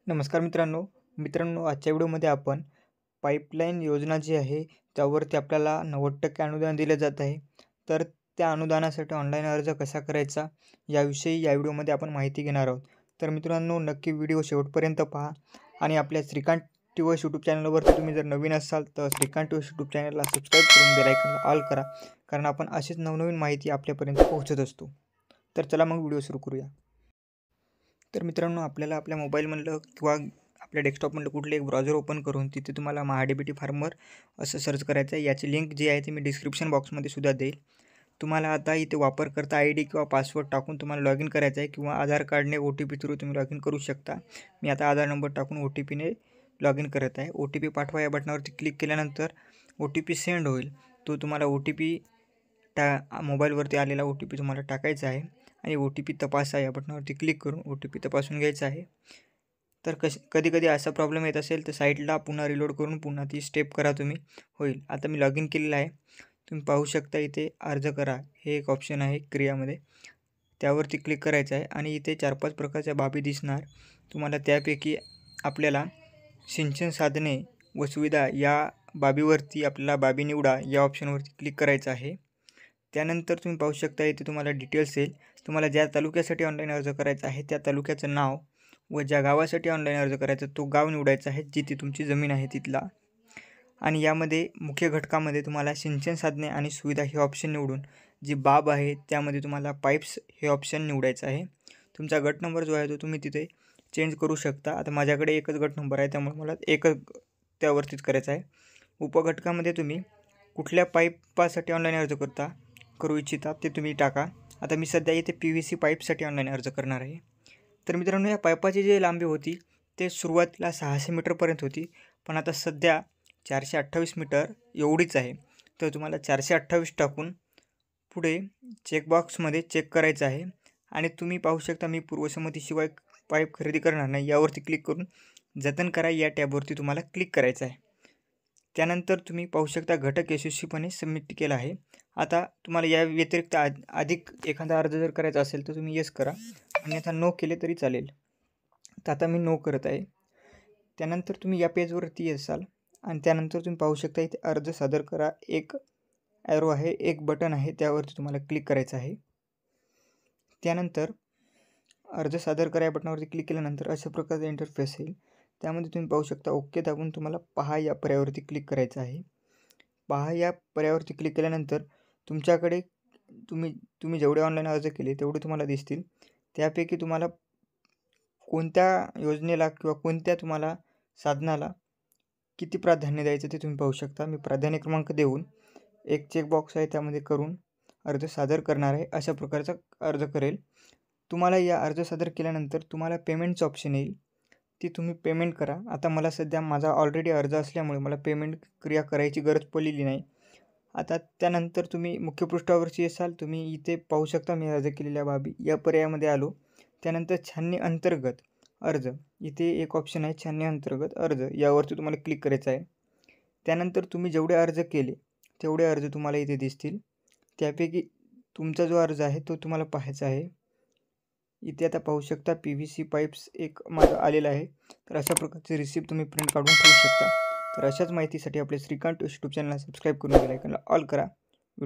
नमस्कार मित्रांनो आजच्या व्हिडिओमध्ये आपण पाईपलाईन योजना जी आहे त्यावरती आपल्याला 90% अनुदान दिले जात आहे। तर त्या अनुदानासाठी ऑनलाईन अर्ज कसा करायचा याविषयी या व्हिडिओमध्ये आपण माहिती घेणार आहोत। तर मित्रांनो नक्की व्हिडिओ शेवटपर्यंत पहा आणि आपल्या श्रीकांत टीव्ही यूट्यूब चॅनलवरती तुम्ही जर नवीन असाल तर श्रीकांत टीव्ही यूट्यूब चॅनलला सबस्क्राईब करून बेल आयकॉनला ऑल करा, कारण आपण अशीच नवनवीन माहिती आपल्यापर्यंत पोहोचत असतो। तर चला मग व्हिडिओ सुरू करूया। तर मित्रांनो आपल्याला आपल्या मोबाईलमधलं किंवा आपल्या डेस्कटॉपमधलं कुठलं एक ब्राउझर ओपन करून तिथे तुम्हाला महाडीबीटी फार्मर असं सर्च करायचं आहे। याची लिंक जी आहे ती मी डिस्क्रिप्शन बॉक्समध्ये सुद्धा देईल। तुम्हाला आता इथे वापरकर्ता ID किंवा पासवर्ड टाकून तुम्हाला लॉग इन करायचं आहे किंवा आधार कार्डने OTP थ्रू तुम्ही लॉग इन करू शकता। मी आता आधार नंबर टाकून OTPने लॉग इन करत आहे। OTP पाठवा या बटनावरती क्लिक केल्यानंतर OTP सेंड होईल। तो तुम्हाला OTP मोबाईलवरती आलेला OTP तुम्हाला टाकायचा आहे आणि OTP तपासा या बटनावरती क्लिक करून OTP तपासून घ्यायचा आहे। तर कधी कधी असा प्रॉब्लेम येत असेल तर साईटला पुन्हा रिलोड करून पुन्हा ती स्टेप करा तुम्ही, होईल। आता मी लॉग इन केलेलं आहे। तुम्ही पाहू शकता इथे अर्ज करा हे एक ऑप्शन आहे क्रियामध्ये, त्यावरती क्लिक करायचं आहे आणि इथे 4-5 प्रकारच्या बाबी दिसणार तुम्हाला। त्यापैकी आपल्याला सिंचन साधने व सुविधा या बाबीवरती आपल्याला बाबी निवडा या ऑप्शनवरती क्लिक करायचं आहे। त्यानंतर तुम्ही पाहू शकता इथे तुम्हाला डिटेल्स येईल। तुम्हाला ज्या तालुक्यासाठी ऑनलाईन अर्ज करायचा आहे त्या तालुक्याचं नाव व ज्या गावासाठी ऑनलाईन अर्ज करायचा तो गाव निवडायचा आहे जिथे तुमची जमीन आहे तिथला। आणि यामध्ये मुख्य घटकामध्ये तुम्हाला सिंचन साधने आणि सुविधा हे ऑप्शन निवडून जी बाब आहे त्यामध्ये तुम्हाला पाईप्स हे ऑप्शन निवडायचं आहे। तुमचा गट नंबर जो आहे तो तुम्ही तिथे चेंज करू शकता। आता माझ्याकडे एकच गट नंबर आहे त्यामुळे मला एकच त्यावरतीच करायचं आहे। उपघटकामध्ये तुम्ही कुठल्या पाईपासाठी ऑनलाईन अर्ज करू इच्छिता ते तुम्ही टाका। आता मी सध्या इथे PVC पाईपसाठी ऑनलाईन अर्ज करणार आहे। तर मित्रांनो या पाईपाची जी लांबी होती ते सुरुवातीला 600 मीटरपर्यंत होती, पण आता सध्या 428 मीटर एवढीच आहे। तर तुम्हाला 428 टाकून पुढे चेकबॉक्समध्ये चेक करायचं आहे आणि तुम्ही पाहू शकता मी पूर्वसंमतीशिवाय पाईप खरेदी करणार नाही यावरती क्लिक करून जतन करा या टॅबवरती तुम्हाला क्लिक करायचं आहे। त्यानंतर तुम्ही पाहू शकता घटक यशस्वीपणे सबमिट केला आहे। आता तुम्हाला या व्यतिरिक्त अधिक एखादा अर्ज जर करायचा असेल तर तुम्ही येस करा आणि आता नो केले तरी चालेल। तर आता मी नो करत आहे। त्यानंतर तुम्ही या पेजवरती असाल आणि त्यानंतर तुम्ही पाहू शकता इथे अर्ज सादर करा एक ॲरो आहे, एक बटन आहे, त्यावरती तुम्हाला क्लिक करायचं आहे। त्यानंतर अर्ज सादर करा या बटनावरती क्लिक केल्यानंतर अशा प्रकारचा इंटरफेस येईल। त्यामध्ये तुम्ही पाहू शकता ओके दाबून तुम्हाला पहा या पर्यायावरती क्लिक करायचं आहे। पहा या पर्यायावरती क्लिक केल्यानंतर तुमच्याकडे तुम्ही जेवढे ऑनलाईन अर्ज केले तेवढे तुम्हाला दिसतील। त्यापैकी तुम्हाला कोणत्या योजनेला किंवा कोणत्या तुम्हाला साधनाला किती प्राधान्य द्यायचं ते तुम्ही पाहू शकता। मी प्राधान्य क्रमांक देऊन एक चेकबॉक्स आहे त्यामध्ये करून अर्ज सादर करणार आहे। अशा प्रकारचा अर्ज करेल। तुम्हाला या अर्ज सादर केल्यानंतर तुम्हाला पेमेंटचं ऑप्शन येईल, ती तुम्ही पेमेंट करा। आता मला सध्या माझा ऑलरेडी अर्ज असल्यामुळे मला पेमेंट क्रिया करायची गरज पडलेली नाही। आता त्यानंतर तुम्ही मुख्य पृष्ठावरची असाल तुम्ही इथे पाहू शकता मी अर्ज केलेल्या बाबी या पर्यायामध्ये आलो। त्यानंतर छाननी अंतर्गत अर्ज इथे एक ऑप्शन आहे छाननी अंतर्गत अर्ज, यावरती तुम्हाला क्लिक करायचं आहे। त्यानंतर तुम्ही जेवढे अर्ज केले तेवढे अर्ज तुम्हाला इथे दिसतील। त्यापैकी तुमचा जो अर्ज आहे तो तुम्हाला पाहायचा आहे। इथे आता पाहू शकता PVC पाईप्स एक माझा आलेला आहे। तर अशा प्रकारचे रिसिप्ट तुम्ही प्रिंट काढून ठेवू शकता। तर अशाच माहितीसाठी आपल्या श्रीकांत यूट्यूब चॅनलला सबस्क्राईब करून बेल आयकॉनला ऑल करा।